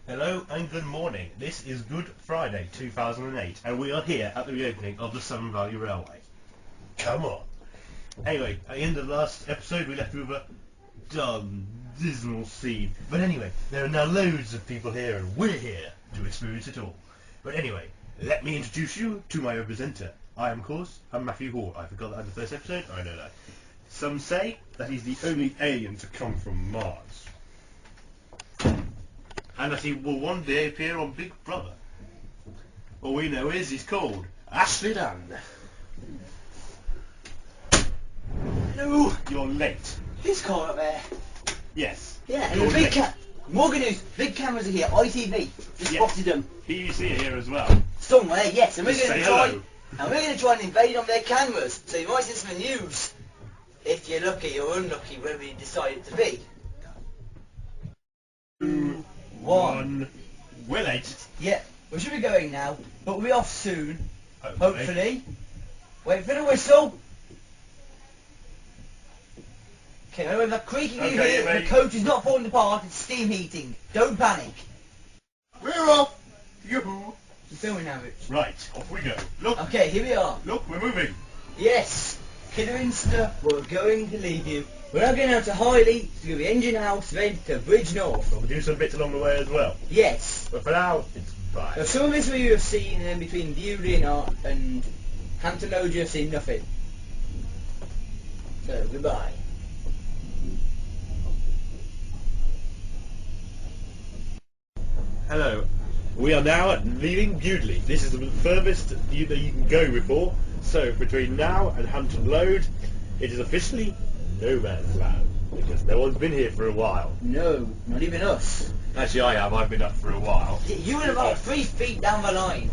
Hello and good morning. This is Good Friday 2008 and we are here at the reopening of the Severn Valley Railway. Come on. Anyway, at the end of the last episode we left you with a dumb, dismal scene. But anyway, there are now loads of people here and we're here to experience it all. But anyway, let me introduce you to my presenter. I'm Matthew Hall. I forgot that in the first episode. I know that. Some say that he's the only alien to come from Mars. And that he will one day appear on Big Brother. All we know is he's called Ashley Dunn. Hello. You're late. This car up there. Yes. Yeah, and You're the big late. more good news, big cameras are here, ITV. Just spotted them. BBC are here as well. Somewhere, yes, and we're Just going to say try hello. and we're going to try and invade on their cameras. So you might see some news. If you're lucky or unlucky, wherever you decide it to be. 2, 1. We're late. Yeah, we should be going now, but we'll be off soon. Hopefully. Wait for the whistle. Okay, remember that creaking you Okay, hear, the mate. coach is not falling apart, it's steam heating. Don't panic. We're off. Yoo-hoo. You're filming now, Rich. Right, off we go. Look, Okay, here we are. look, we're moving. Yes, Kidderminster, we're going to leave you. We're now going out to Hagley to go to the engine house, then to Bridge North. We'll do some bits along the way as well. Yes. But for now, it's bye. Now, some of this we have seen, and then between Bewley and Hampton Road, you've seen nothing. So, goodbye. Hello. We are now leaving Bewdley. This is the furthest that you can go before. So between now and Hampton Road, it is officially no man's land because no one's been here for a while. No, not even us. Actually, I have. I've been up for a while. You were about 3 feet down the line.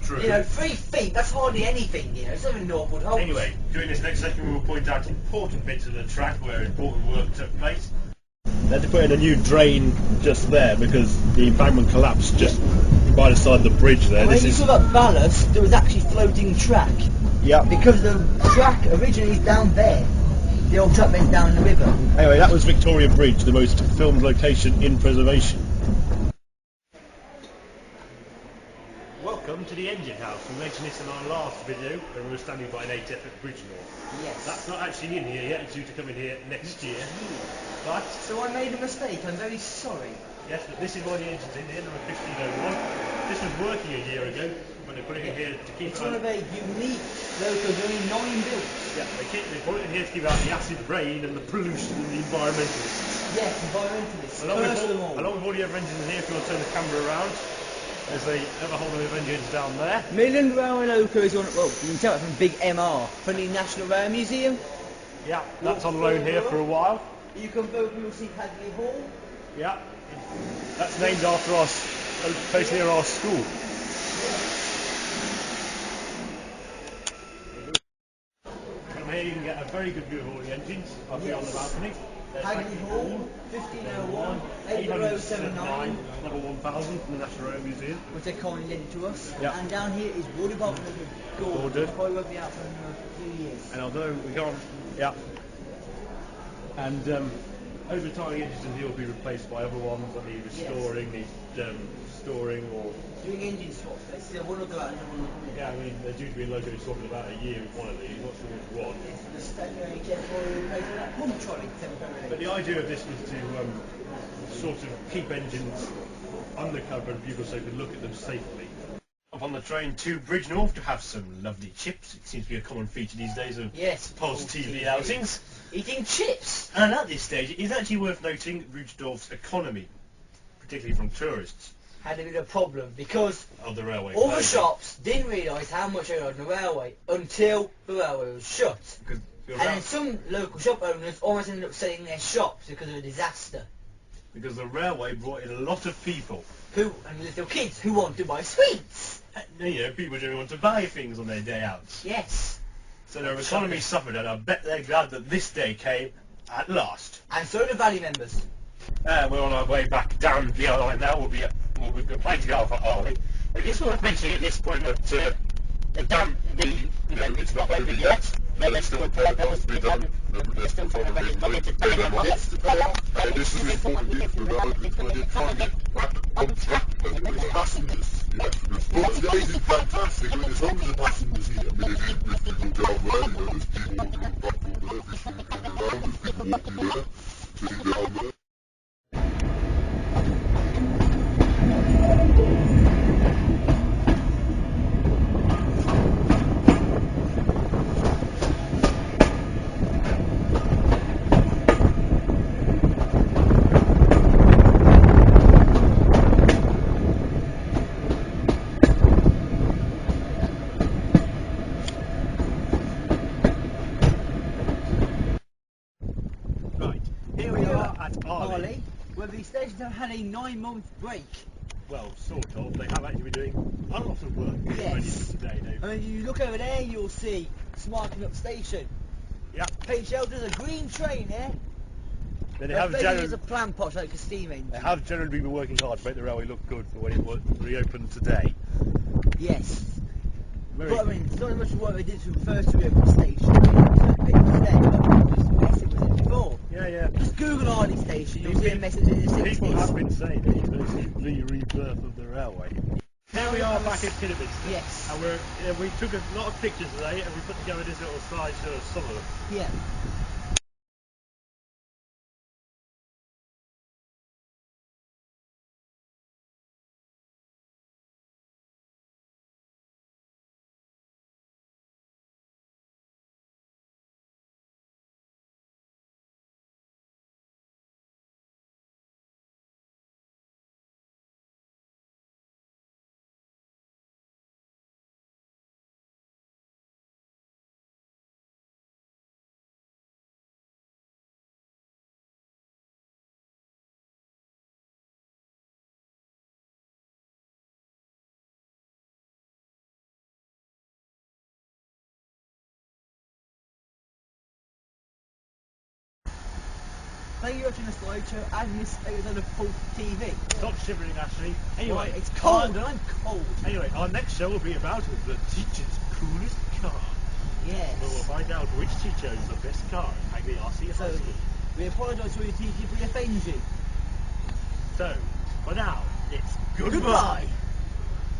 True. You know, 3 feet, that's hardly anything, you know, it's not even Norwood House. Anyway, during this next section, we will point out important bits of the track where important work took place. They had to put in a new drain just there because the embankment collapsed just by the side of the bridge there. And when you saw that ballast, there was actually floating track. Yeah. Because the track originally is down there. The old track went down the river. Anyway, that was Victoria Bridge, the most filmed location in preservation. Welcome to the engine house. We mentioned this in our last video when we were standing by an ATF at Bridge North. Yes. That's not actually in here yet, it's due to come in here next year. But, So I made a mistake, I'm very sorry. yes, but this is why the engine's in here, number 1501. This was working a year ago, but they put it in here to keep It's out... one of their unique locos, only 9 built. Yeah, they put it in here to keep out the acid rain and the pollution and the environmentalists. Yes, environmentalists. Along First of all. with all the other engines in here, if you want to turn the camera around, there's the other whole of engines down there. Midland Railway Loco is on, well, you can tell it from Big MR, from the National Rail Museum. Yeah, that's on loan here for a while. You come over, you'll see Hagley Hall. Yeah, that's named after a place near our school. From here you can get a very good view of all the engines up here on the balcony. There's Hagley Hall, 1501, 8079, level 1000 from the National Rail Museum. which they kindly lent to us. Yeah. And down here is Woody Bolton with Gordon. Gordon. Probably won't be out for a few years. And although we can't, yeah, and over time the engines in here will be replaced by other ones that need restoring, need storing, or Doing engine swaps. Let's see, one will go out and one will come in. yeah, I mean they're due to be located in about a year with one of these. Not sure which one. The Stepway careful replacing that pump trolley temporarily. But the idea of this was to sort of keep engines undercover and people so could look at them safely. Up on the train to Bridge North to have some lovely chips. It seems to be a common feature these days of Yes, Pulse TV outings. Eating chips. And at this stage, it is actually worth noting Bridge North's economy, particularly from tourists Had a bit of a problem because of the railway. all the closing. shops didn't realise how much they owed on the railway until the railway was shut. Because And then some local shop owners almost ended up selling their shops because of a disaster. because the railway brought in a lot of people. And little kids who want to buy sweets. And, you know, people generally want to buy things on their day out. Yes. So their economy suffered, and I bet they're glad that this day came at last. And so do Valley members. We're on our way back down the other line now. We're planning to go off at Harley. It is worth mentioning at this point that the dam, it's not over yet. They're still apologise to be done. They're still trying to raise money to pay them off. This is important information. It's going to try and get back on track with passengers. Yeah, because days is fantastic. I mean, there's hundreds of passengers here. I mean, if you go down there, you know, there's people walking on the platform there, there's people coming around, there's people walking there, sitting down there. Here we are at Hagley, where the stations have had a 9-month break. Well, sort of. They have actually been doing a lot of work already today. And when you look over there, you'll see Smarting Up Station. Yeah. HL does a green train there. They There's a have plan pot like a steam engine. They have generally been working hard to make the railway look good for when it was reopened today. Yes. Very But I mean, it's not as much of what they did to the first reopen the station. Today, but just messing with it before. Yeah. Just Google Hagley Station, you'll see a message in the 60s. People have been saying that it's basically the rebirth of the railway. Here we are back at Kidderminster. Yes. And we took a lot of pictures today and we put together this little slideshow of some of them. Yeah. Thank you for watching the slideshow and this is on the full TV. Stop shivering, Ashley. Anyway, Right, it's cold and I'm cold. Anyway, our next show will be about the teacher's coolest car. Yes. We will find out which teacher is the best car at Hagley High So, School. we apologise to your teacher if we offend you. So, for now, it's Goodbye.